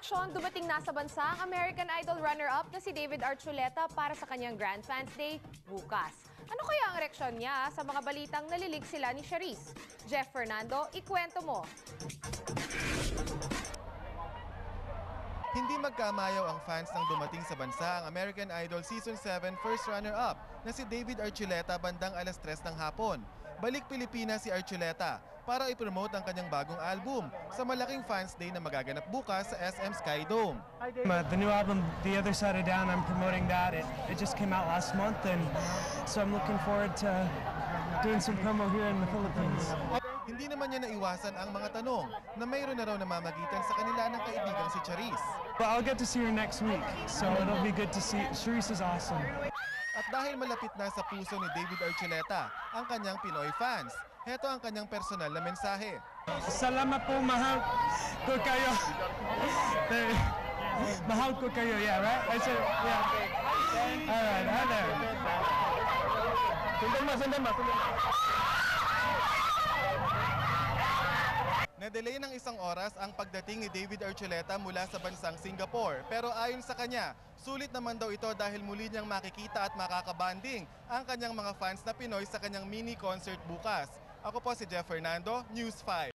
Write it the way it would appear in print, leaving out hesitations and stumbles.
aksyon, dumating na sa bansa ang American Idol runner-up na si David Archuleta para sa kanyang Grand Fans Day bukas. Ano kaya ang reaksyon niya sa mga balitang nalilig sila ni Charisse? Jeff Fernando, ikwento mo. Hindi magkamayaw ang fans ng dumating sa bansa ang American Idol Season 7 first runner-up na si David Archuleta bandang alas 3 ng hapon. Balik Pilipinas si Archuleta para i-promote ang kanyang bagong album sa malaking fans day na magaganap bukas sa SM Sky Dome. The new album, The Other Side of Down, I'm promoting that. It just came out last month, and so I'm looking forward to doing some promo here in the Philippines. Hindi naman niya naiwasan ang mga tanong na mayroon na raw namamagitan sa kanila ng kaibigang si Charisse. But I'll get to see her next week, so it'll be good to see. Charisse is awesome. At dahil malapit na sa puso ni David Archuleta ang kanyang Pinoy fans, heto ang kanyang personal na mensahe. Salamat po, mahal ko kayo. Mahal ko kayo, yeah, right? I said, yeah. All right, hi there. Sundan mo. Na-delay ng isang oras ang pagdating ni David Archuleta mula sa bansang Singapore. Pero ayon sa kanya, sulit naman daw ito dahil muli niyang makikita at makakabanding ang kanyang mga fans na Pinoy sa kanyang mini concert bukas. Ako po si Jeff Fernando, News 5.